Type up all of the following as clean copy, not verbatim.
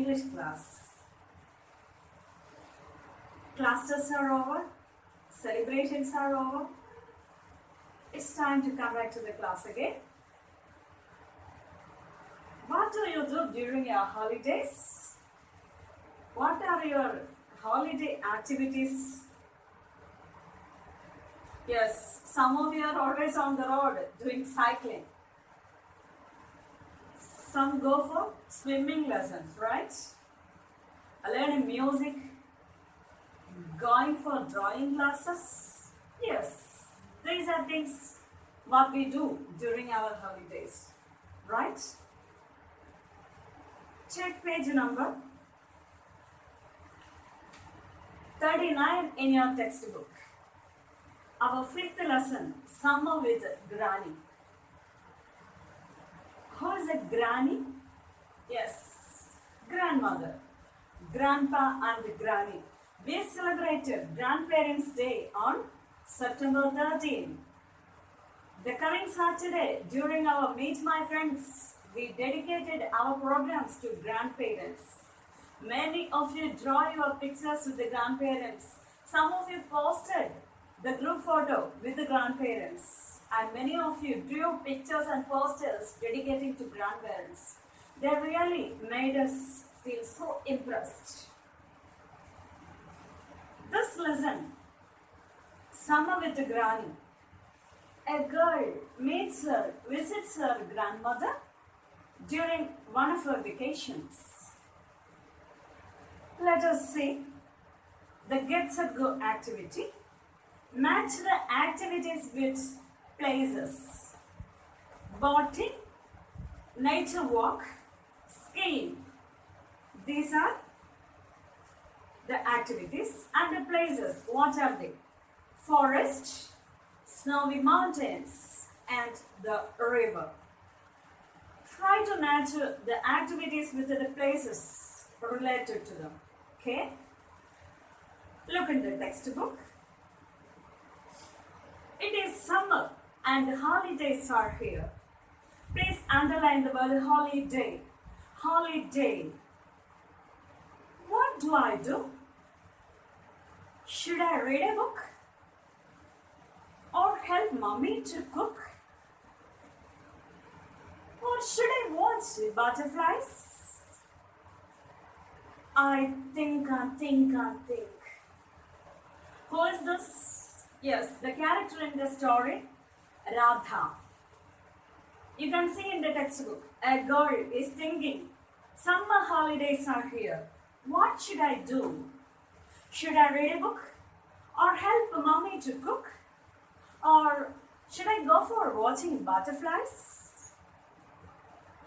English class. Classes are over, celebrations are over. It's time to come back to the class again. What do you do during your holidays? What are your holiday activities? Yes, some of you are always on the road doing cycling. Some go for swimming lessons, right? Learning music, going for drawing classes. Yes, these are things what we do during our holidays, right? Check page number 39 in your textbook. Our fifth lesson, Summer with Granny. Who is a granny? Yes, grandmother, grandpa and granny. We celebrated Grandparents' Day on September 13. The coming Saturday, during our Meet My Friends, we dedicated our programs to grandparents. Many of you draw your pictures with the grandparents. Some of you posted the group photo with the grandparents. And many of you drew pictures and posters dedicating to grandparents. They really made us feel so impressed. This lesson, Summer with Granny. A girl visits her grandmother during one of her vacations. Let us see the Get Set Go activity. Match the activities with places. Boating, nature walk, skiing. These are the activities and the places. What are they? Forest, snowy mountains and the river. Try to match the activities with the places related to them. Okay? Look in the textbook. It is summer and holidays are here. Please underline the word holiday. Holiday. What do I do? Should I read a book? Or help mommy to cook? Or should I watch butterflies? I think. Who is this? Yes, the character in the story, Radha. You can see in the textbook, a girl is thinking, summer holidays are here. What should I do? Should I read a book? Or help mommy to cook? Or should I go for watching butterflies?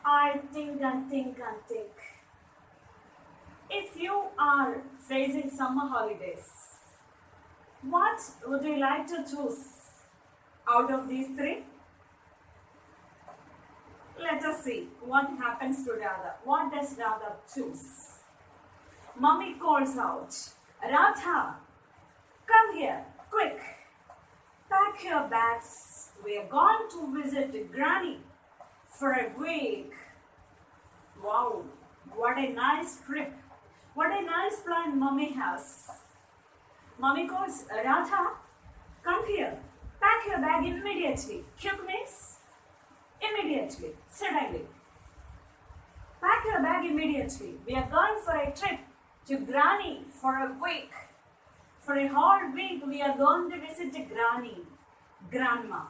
I think. If you are facing summer holidays, what would you like to choose out of these three? Let us see what happens to Radha. What does Radha choose? Mummy calls out, Radha, come here, quick. Pack your bags. We are going to visit Granny for a week. Wow, what a nice trip. What a nice plan Mummy has. Mummy calls, Radha, come here. Pack your bag immediately. Quick means immediately, suddenly. Pack your bag immediately. We are going for a trip to Granny for a week. For a whole week, we are going to visit Granny, Grandma.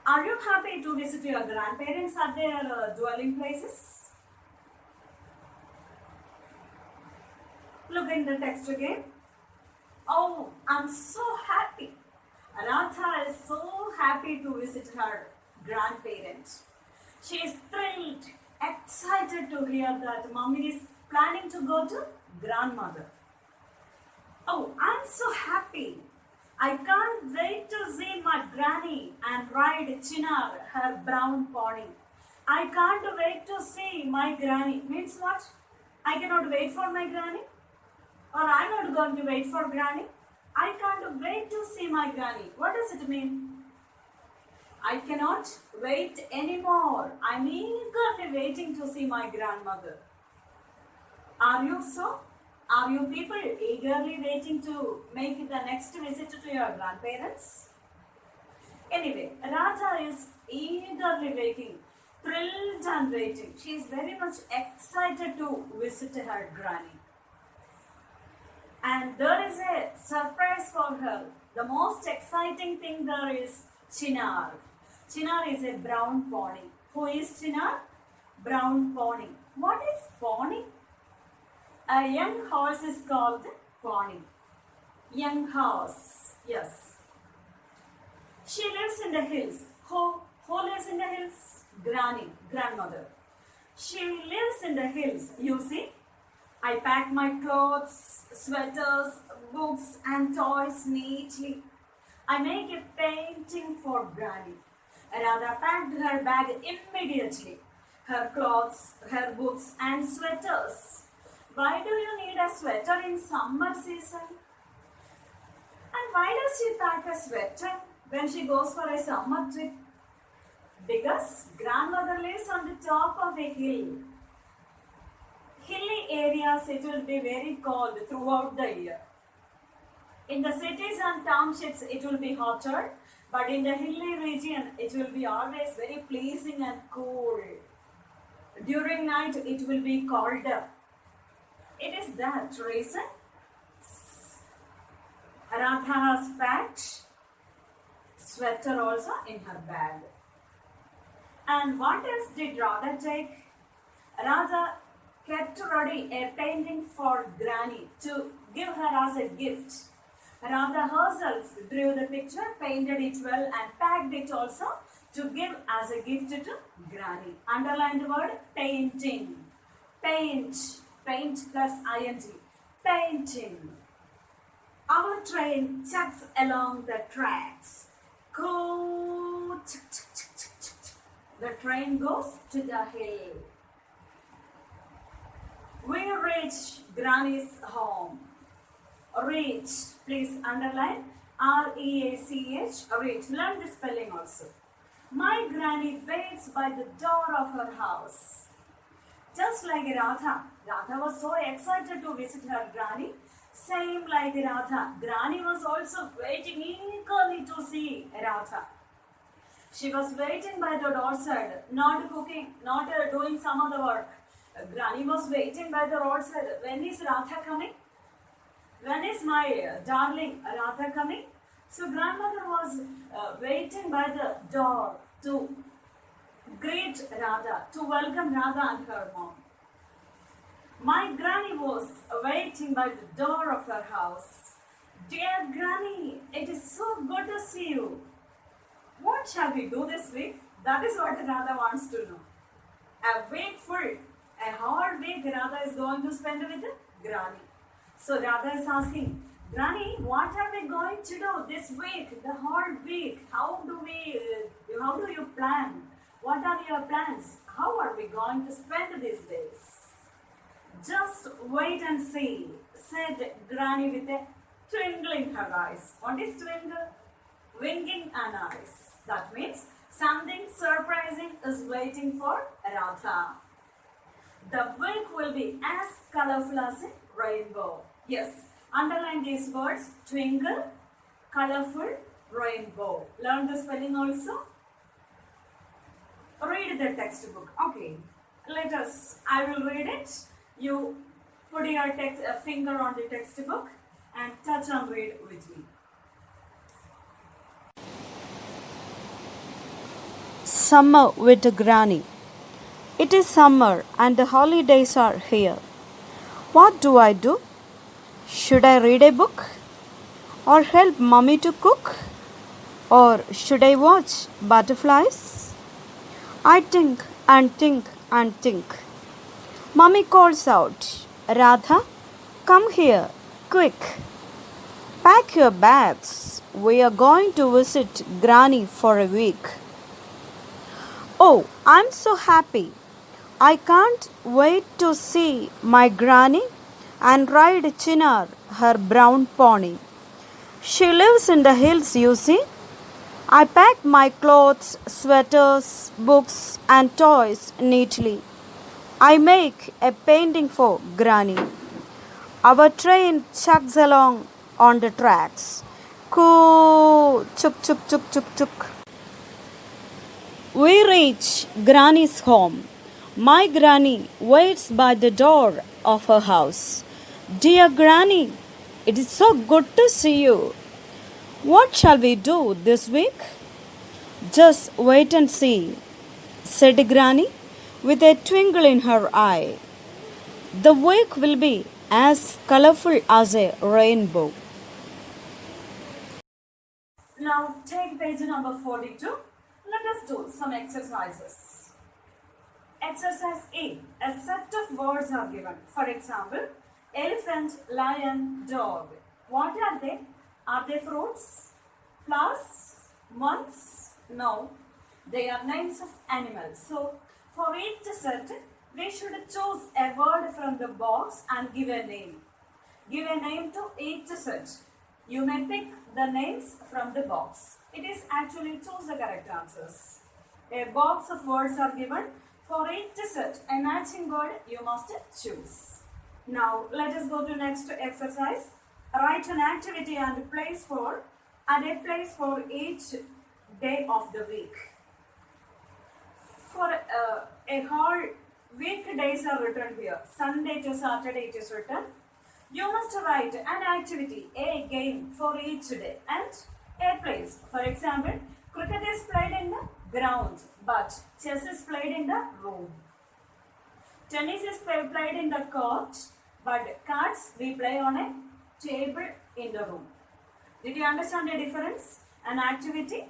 Are you happy to visit your grandparents at their dwelling places? Look in the text again. Oh, I'm so happy. Radha is so happy to visit her grandparents. She is thrilled, excited to hear that Mommy is planning to go to grandmother. Oh, I'm so happy. I can't wait to see my granny and ride Chinar, her brown pony. I can't wait to see my granny. Means what? I cannot wait for my granny? Or I'm not going to wait for granny? I can't wait to see my granny. What does it mean? I cannot wait anymore. I'm eagerly waiting to see my grandmother. Are you so? Are you people eagerly waiting to make the next visit to your grandparents? Anyway, Radha is eagerly waiting, thrilled and waiting. She is very much excited to visit her granny. And there is a surprise for her. The most exciting thing there is Chinar. Chinar is a brown pony. Who is Chinar? Brown pony. What is pony? A young horse is called pony. Young horse. Yes. She lives in the hills. Who lives in the hills? Granny, grandmother. She lives in the hills. You see? I pack my clothes, sweaters, books and toys neatly. I make a painting for Granny. Radha packed her bag immediately. Her clothes, her books and sweaters. Why do you need a sweater in summer season? And why does she pack a sweater when she goes for a summer trip? Because grandmother lives on the top of a hill. Hilly areas, it will be very cold throughout the year. In the cities and townships, it will be hotter, but in the hilly region, it will be always very pleasing and cool. During night, it will be colder. It is that reason Radha has packed sweater also in her bag. And what else did Radha take? Radha kept ready a painting for Granny to give her as a gift. Radha herself drew the picture, painted it well and packed it also to give as a gift to Granny. Underline the word painting. Paint. Paint plus ing. Painting. Our train chugs along the tracks. Go. The train goes to the hill. We reach Granny's home. Reach, please underline R-E-A-C-H, reach. Learn the spelling also. My granny waits by the door of her house. Just like Radha. Radha was so excited to visit her granny. Same like Radha. Granny was also waiting eagerly to see Radha. She was waiting by the doorstep, not cooking, not doing some other work. Granny was waiting by the roadside. When is Radha coming? When is my darling Radha coming? So grandmother was waiting by the door to greet Radha, to welcome Radha and her mom. My granny was waiting by the door of her house. Dear granny, it is so good to see you. What shall we do this week? That is what Radha wants to know. A week full. A whole week Radha is going to spend with Granny. So Radha is asking, Granny, what are we going to do this week, the whole week? How do you plan? What are your plans? How are we going to spend these days? Just wait and see, said Granny with a twinkle in her eyes. What is twinkle? Winking an eyes. That means something surprising is waiting for Radha. The week will be as colorful as a rainbow. Yes, underline these words, twinkle, colorful, rainbow. Learn the spelling also. Read the textbook. Okay, I will read it. You put your finger on the textbook and touch and read with me. Summer with Granny. It is summer and the holidays are here. What do? Should I read a book? Or help Mummy to cook? Or should I watch butterflies? I think and think and think. Mummy calls out, Radha, come here, quick. Pack your bags. We are going to visit Granny for a week. Oh, I'm so happy. I can't wait to see my granny and ride Chinar, her brown pony. She lives in the hills, you see. I pack my clothes, sweaters, books, and toys neatly. I make a painting for Granny. Our train chugs along on the tracks. Coo, chuk chuk chuk chuk chuk. We reach Granny's home. My Granny waits by the door of her house. Dear Granny, it is so good to see you. What shall we do this week? Just wait and see, said Granny with a twinkle in her eye. The week will be as colorful as a rainbow. Now take page number 42. Let us do some exercises. Exercise A. A set of words are given. For example, elephant, lion, dog. What are they? Are they fruits? Flowers? Months? No. They are names of animals. So, for each set, we should choose a word from the box and give a name. Give a name to each set. You may pick the names from the box. It is actually choose the correct answers. A box of words are given. For each set, a matching word you must choose. Now, let us go to next exercise. Write an activity and a place for each day of the week. For a whole weekdays are written here. Sunday to Saturday it is written. You must write an activity, a game for each day and a place. For example, cricket is played in the ground, but chess is played in the room. Tennis is played in the court, but cards we play on a table in the room. Did you understand the difference? An activity.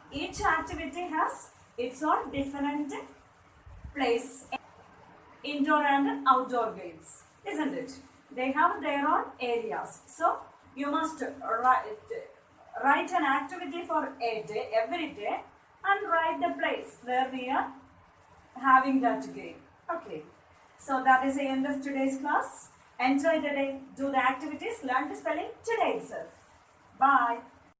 Each activity has its own different place. Indoor and outdoor games, isn't it? They have their own areas. So you must write an activity for a day, every day, and write the place where we are having that game. Okay. So that is the end of today's class. Enjoy the day, do the activities, learn the spelling today itself. Bye.